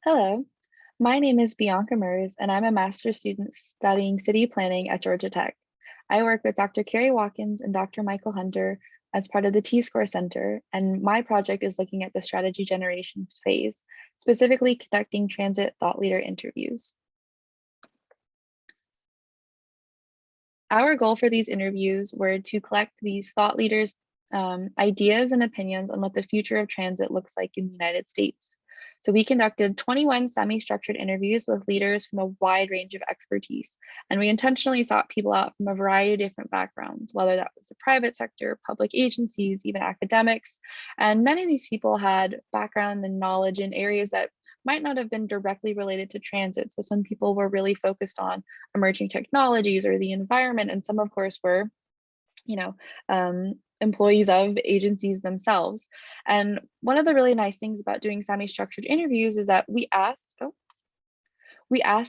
Hello, my name is Bianca Mers, and I'm a master's student studying city planning at Georgia Tech. I work with Dr. Carrie Watkins and Dr. Michael Hunter as part of the T-Score Center, and my project is looking at the strategy generation phase, specifically conducting transit thought leader interviews. Our goal for these interviews were to collect these thought leaders' ideas and opinions on what the future of transit looks like in the United States. So we conducted 21 semi-structured interviews with leaders from a wide range of expertise. And we intentionally sought people out from a variety of different backgrounds, whether that was the private sector, public agencies, even academics. And many of these people had background and knowledge in areas that might not have been directly related to transit. So some people were really focused on emerging technologies or the environment, and some, of course, were, you know, employees of agencies themselves. And one of the really nice things about doing semi-structured interviews is that we asked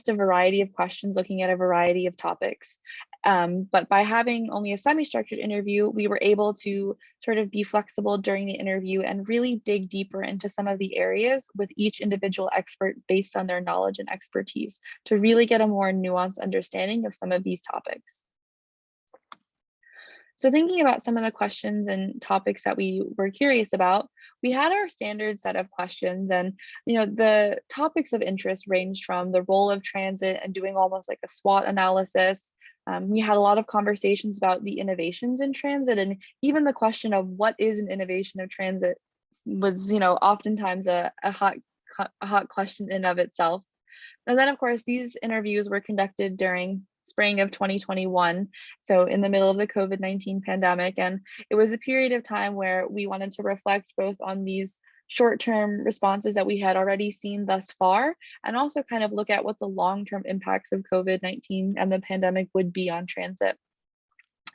a variety of questions looking at a variety of topics. But by having only a semi-structured interview, we were able to sort of be flexible during the interview and really dig deeper into some of the areas with each individual expert based on their knowledge and expertise to really get a more nuanced understanding of some of these topics. So thinking about some of the questions and topics that we were curious about, we had our standard set of questions, and the topics of interest ranged from the role of transit and doing almost like a SWOT analysis. We had a lot of conversations about the innovations in transit, and even the question of what is an innovation of transit was, oftentimes a hot question in of itself. And then, of course, these interviews were conducted during spring of 2021, so in the middle of the COVID-19 pandemic. And it was a period of time where we wanted to reflect both on these short-term responses that we had already seen thus far, and also kind of look at what the long-term impacts of COVID-19 and the pandemic would be on transit.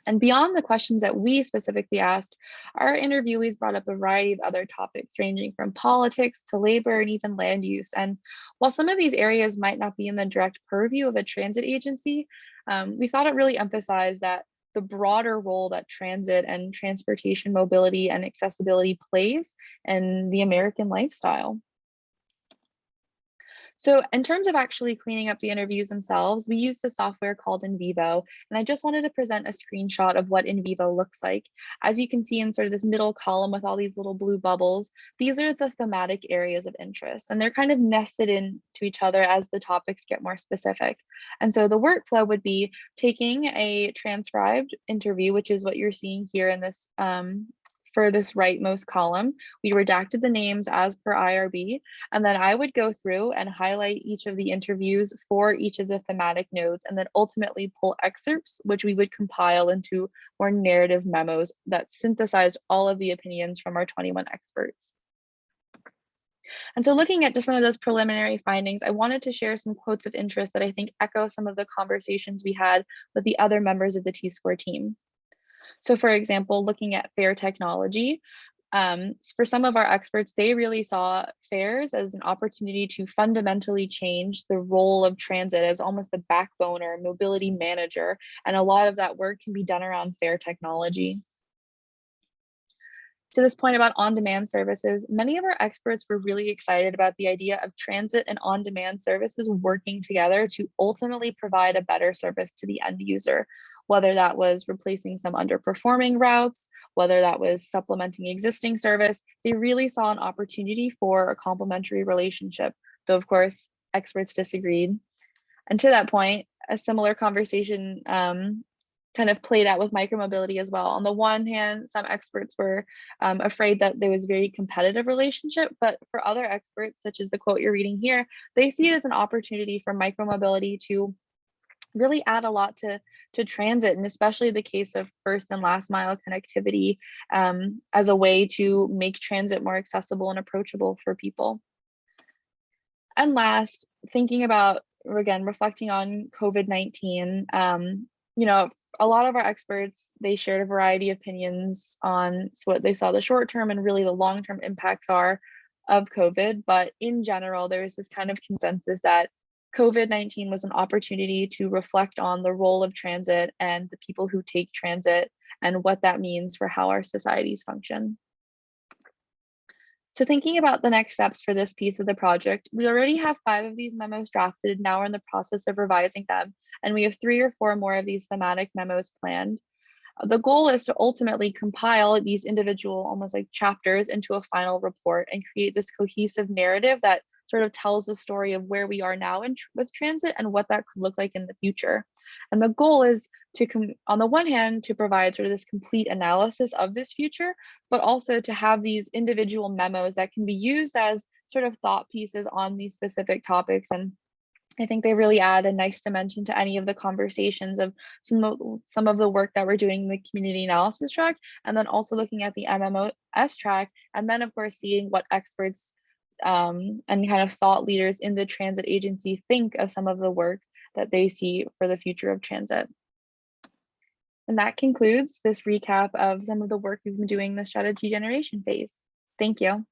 And beyond the questions that we specifically asked, our interviewees brought up a variety of other topics ranging from politics to labor and even land use. And while some of these areas might not be in the direct purview of a transit agency, we thought it really emphasized that the broader role that transit and transportation mobility and accessibility plays in the American lifestyle. So in terms of actually cleaning up the interviews themselves, we used a software called NVivo, and I just wanted to present a screenshot of what NVivo looks like. As you can see in sort of this middle column with all these little blue bubbles, these are the thematic areas of interest, and they're kind of nested into each other as the topics get more specific. And so the workflow would be taking a transcribed interview, which is what you're seeing here in this for this rightmost column. We redacted the names as per IRB, and then I would go through and highlight each of the interviews for each of the thematic nodes, and then ultimately pull excerpts, which we would compile into more narrative memos that synthesized all of the opinions from our 21 experts. And so looking at just some of those preliminary findings, I wanted to share some quotes of interest that I think echo some of the conversations we had with the other members of the T-Score team. So for example, looking at fare technology, for some of our experts, they really saw fares as an opportunity to fundamentally change the role of transit as almost the backbone or mobility manager. And a lot of that work can be done around fare technology. To this point about on-demand services, many of our experts were really excited about the idea of transit and on-demand services working together to ultimately provide a better service to the end user, whether that was replacing some underperforming routes, whether that was supplementing existing service. They really saw an opportunity for a complementary relationship, though of course, experts disagreed. And to that point, a similar conversation kind of played out with micromobility as well. On the one hand, some experts were afraid that there was a very competitive relationship, but for other experts, such as the quote you're reading here, they see it as an opportunity for micromobility to really add a lot to transit, and especially the case of first and last mile connectivity as a way to make transit more accessible and approachable for people. And last, thinking about, again, reflecting on COVID-19, a lot of our experts, they shared a variety of opinions on what they saw the short term and really the long term impacts are of COVID. But in general, there is this kind of consensus that COVID-19 was an opportunity to reflect on the role of transit and the people who take transit and what that means for how our societies function. So thinking about the next steps for this piece of the project, we already have 5 of these memos drafted and now we're in the process of revising them. And we have 3 or 4 more of these thematic memos planned. The goal is to ultimately compile these individual, almost like chapters, into a final report and create this cohesive narrative that sort of tells the story of where we are now with transit and what that could look like in the future. And the goal is to, on the one hand, to provide sort of this complete analysis of this future, but also to have these individual memos that can be used as sort of thought pieces on these specific topics. And I think they really add a nice dimension to any of the conversations of some of the work that we're doing in the community analysis track, and then also looking at the MMOS track, and then of course seeing what experts and kind of thought leaders in the transit agency think of some of the work that they see for the future of transit. And that concludes this recap of some of the work we've been doing in the strategy generation phase. Thank you.